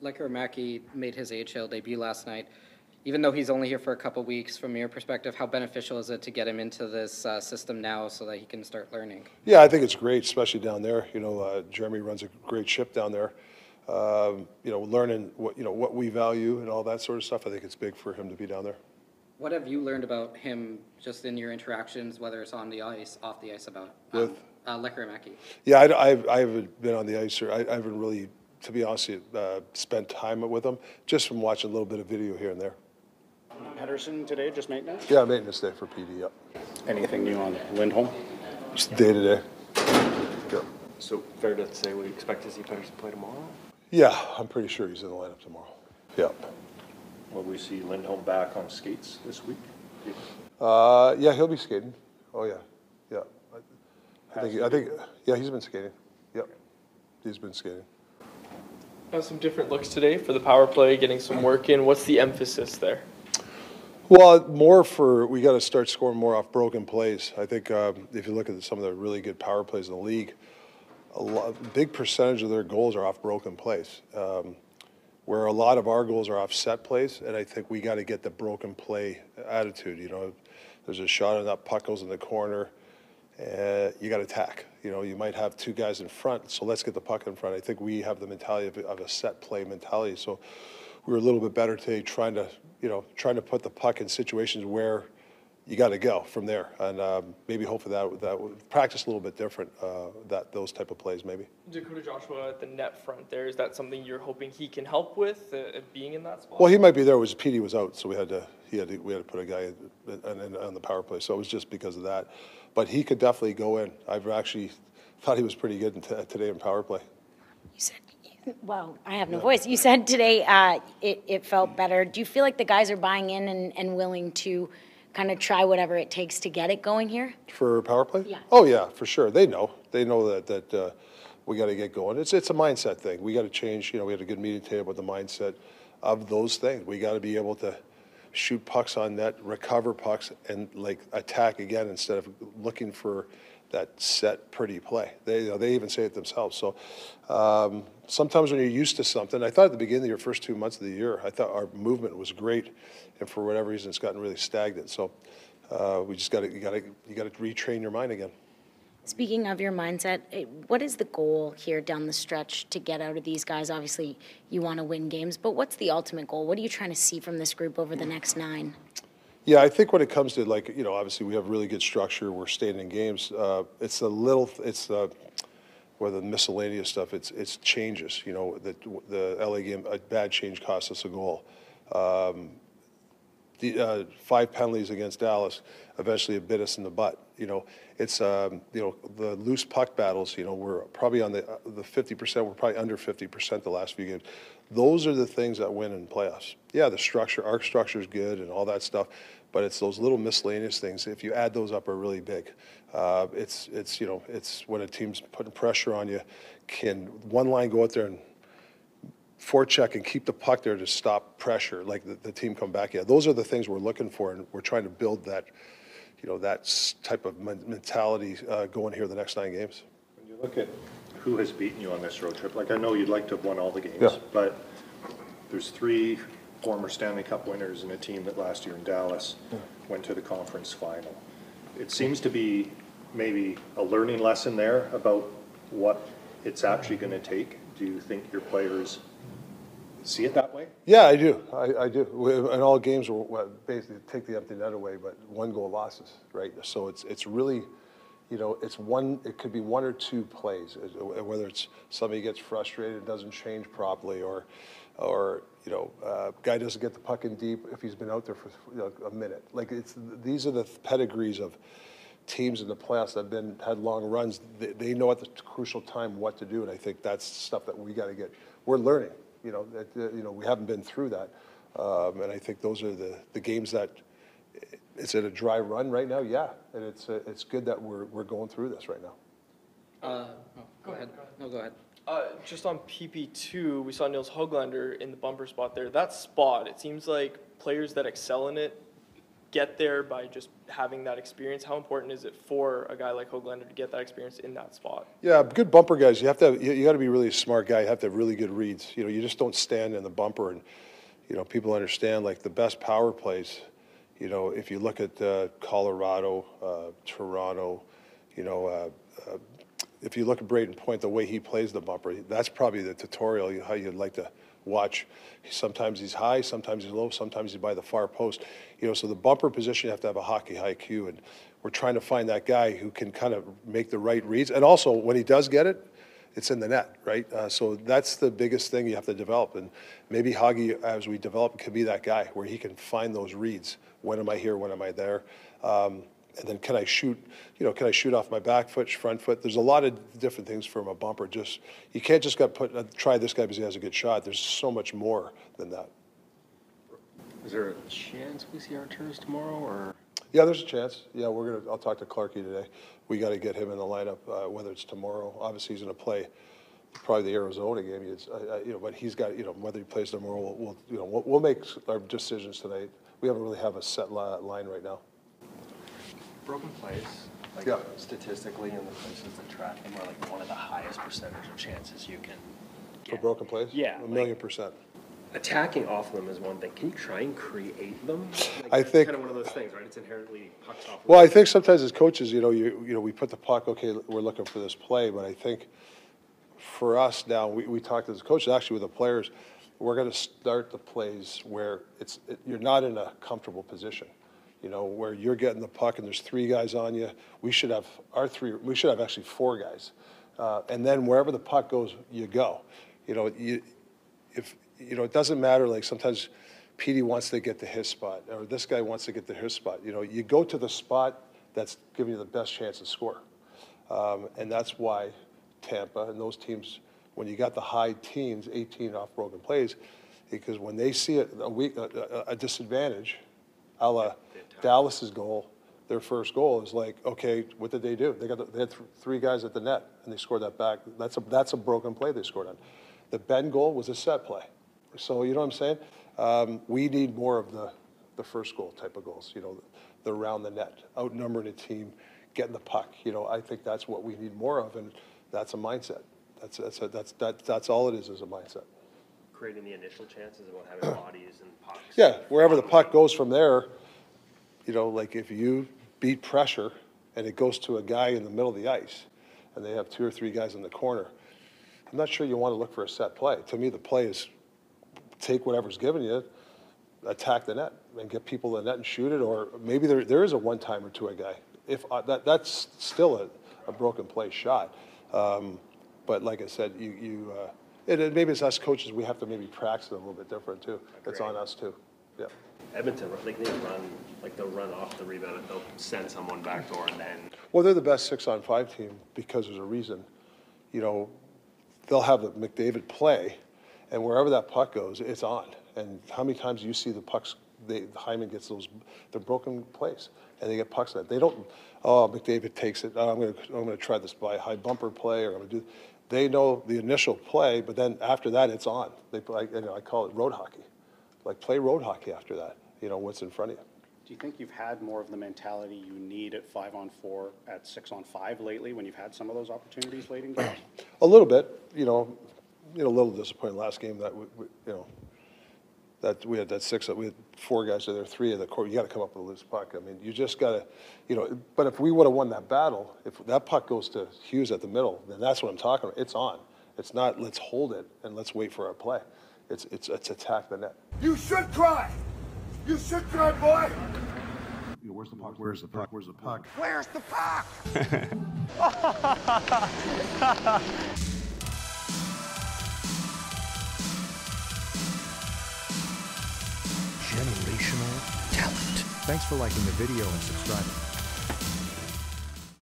Lekkerima made his AHL debut last night. Even though he's only here for a couple weeks, from your perspective, how beneficial is it to get him into this system now so that he can start learning? Yeah, I think it's great, especially down there. Jeremy runs a great ship down there. Learning what we value and all that sort of stuff. I think it's big for him to be down there. What have you learned about him just in your interactions, whether it's on the ice, off the ice, about With Lekkerima? Yeah, I haven't been on the ice, or I haven't really, to be honest, spent time with him. Just from watching a little bit of video here and there. Pedersen today, just maintenance? Yeah, maintenance day for PD. Yep. Anything new on Lindholm? Just day to day. Yep. So fair to say we expect to see Pedersen play tomorrow? Yeah, I'm pretty sure he's in the lineup tomorrow. Yep. Will we see Lindholm back on skates this week? Yeah, he'll be skating. Oh yeah, yeah. I think. Yeah, he's been skating. Yep, he's been skating. Some different looks today for the power play, getting some work in. What's the emphasis there? Well, we got to start scoring more off broken plays. I think if you look at some of the really good power plays in the league, big percentage of their goals are off broken plays. Where a lot of our goals are off set plays, and I think we got to get the broken play attitude. There's a shot and that puck goes in the corner, you got to attack. You might have two guys in front, so let's get the puck in front. I think we have the mentality of a set play mentality. So we were a little bit better today, trying to put the puck in situations where you got to go from there, and maybe hopefully that would practice a little bit different, those type of plays maybe. Dakota Joshua at the net front there, is that something you're hoping he can help with, being in that spot? Well, he might be there. PD was out, so we had to put a guy on the power play. So it was just because of that, but he could definitely go in. I've actually thought he was pretty good today in power play. You said, well, I have no voice. You said today it felt better. Do you feel like the guys are buying in and willing to kind of try whatever it takes to get it going here? For power play? Yeah. Oh, yeah, for sure. They know that we got to get going. It's a mindset thing. We got to change. We had a good meeting today about the mindset of those things. We got to be able to shoot pucks on net, recover pucks, and attack again instead of looking for that set pretty play. They even say it themselves. So sometimes when you're used to something, I thought at the beginning of your first 2 months of the year, I thought our movement was great, and for whatever reason, it's gotten really stagnant. So we just got to retrain your mind again. Speaking of your mindset, what is the goal here down the stretch to get out of these guys? Obviously, you want to win games, but what's the ultimate goal? What are you trying to see from this group over the next 9? Yeah, I think when it comes to obviously we have really good structure. We're staying in games. It's the miscellaneous stuff. It's changes. The LA game, a bad change cost us a goal. The 5 penalties against Dallas eventually it bit us in the butt. It's the loose puck battles. We're probably on the 50%. We're probably under 50% the last few games. Those are the things that win in playoffs. Yeah, the structure, our structure is good and all that stuff, but it's those little miscellaneous things. If you add those up, are really big. It's when a team's putting pressure on you. Can one line go out there and forecheck and keep the puck there to stop pressure, like the team come back? Yeah, those are the things we're looking for, and we're trying to build that, that type of mentality going here the next 9 games. When you look at who has beaten you on this road trip, I know you'd like to have won all the games, yeah, but there's 3 former Stanley Cup winners in a team that last year in Dallas went to the conference final. It seems to be maybe a learning lesson there about what it's actually going to take. Do you think your players see it that way? Yeah, I do. I do. In all games, we're basically take the empty net away, but 1 goal losses, right? So it's really, it could be 1 or 2 plays, whether it's somebody gets frustrated, doesn't change properly, or guy doesn't get the puck in deep if he's been out there for a minute. These are the pedigrees of teams in the playoffs that have had long runs. They know at the crucial time what to do, and I think that's stuff that we got to get. We're learning. We haven't been through that, and I think those are the games that it's at a dry run right now. Yeah, and it's good that we're going through this right now. Go ahead. No, go ahead. Just on PP2, we saw Nils Höglander in the bumper spot there. That spot, it seems like players that excel in it get there by just having that experience? How important is it for a guy like Höglander to get that experience in that spot? Yeah, good bumper guys. You have to have, you got to be really a smart guy. You have to have really good reads. You know, you just don't stand in the bumper and, you know, people understand like the best power plays. You know, if you look at Colorado, Toronto, you know, if you look at Braden Point, the way he plays the bumper, that's probably the tutorial how you'd like to watch. Sometimes he's high, sometimes he's low, sometimes he's by the far post. You know, so the bumper position, you have to have a hockey IQ, and we're trying to find that guy who can kind of make the right reads. And also, when he does get it, it's in the net, right? So that's the biggest thing you have to develop. And maybe Hoggy, as we develop, can be that guy where he can find those reads. When am I here? When am I there? And then can I shoot, you know, can I shoot off my back foot, front foot? There's a lot of different things from a bumper. Just, you can't just try this guy because he has a good shot. There's so much more than that. Is there a chance we see Arturas tomorrow, or? Yeah, there's a chance. Yeah, I'll talk to Clarkey today. We got to get him in the lineup, whether it's tomorrow. Obviously, he's going to play probably the Arizona game. You know, but he's got, you know, whether he plays tomorrow, we'll make our decisions tonight. We haven't really have a set line right now. Broken plays, like Yeah. statistically in the places that track them, are like one of the highest percentage of chances you can get. For broken plays? Yeah, A million%. Attacking off them is one thing. Can you try and create them? Like, I that's think- kind of one of those things, right? It's inherently pucks off. Well, I think sometimes as coaches, you know, we put the puck, okay, we're looking for this play, but I think for us now, we talked as coaches, actually with the players, we're going to start the plays where you're not in a comfortable position. You know, where you're getting the puck and there's 3 guys on you. We should have actually 4 guys. And then wherever the puck goes, you go. You know, it doesn't matter, like sometimes Petey wants to get to his spot, or this guy wants to get to his spot. You know, you go to the spot that's giving you the best chance to score. And that's why Tampa and those teams, when you got the high teens, 18 off broken plays, because when they see a disadvantage, a la Dallas's goal, their first goal is like, okay, what did they do? They had 3 guys at the net, and they scored that back. That's a broken play they scored on. The Ben goal was a set play. So you know what I'm saying? We need more of the first goal type of goals. You know, the around the net, outnumbering a team, getting the puck. You know, I think that's what we need more of, and that's a mindset. That's all it is a mindset. Creating the initial chances about having bodies and pucks. Yeah, wherever the puck goes from there, you know, like if you beat pressure and it goes to a guy in the middle of the ice and they have 2 or 3 guys in the corner, I'm not sure you want to look for a set play. To me, the play is take whatever's given you, attack the net and get people in the net and shoot it, or maybe there is a one-timer to a guy. If that's still a broken play shot. But like I said, and maybe it's us coaches, we have to maybe practice it a little bit different too. It's on us too. Yeah. Edmonton, like they'll run off the rebound, they'll send someone backdoor, and then. Well, they're the best 6-on-5 team because there's a reason. You know, they'll have the McDavid play, and wherever that puck goes, it's on. And how many times do you see the pucks? Hyman gets the broken plays, and they get pucks that they don't. Oh, McDavid takes it. Oh, I'm going to try this by a high bumper play, or I'm going to do. They know the initial play, but then after that, it's on. They play. You know, I call it road hockey. Like play road hockey after that. You know what's in front of you. Do you think you've had more of the mentality you need at 5-on-4 at 6-on-5 lately when you've had some of those opportunities late in games? A little bit. You know, a little disappointed last game that that we had that 6. We had 4 guys there, 3 in the court. You got to come up with a loose puck. I mean, you just got to, you know. But if we would have won that battle, if that puck goes to Hughes at the middle, then that's what I'm talking about. It's on. It's not let's hold it and let's wait for our play. It's attack the net. You should try. You should try, boy. Where's the puck? Where's the puck? Where's the puck? Where's the puck? Generational talent. Thanks for liking the video and subscribing.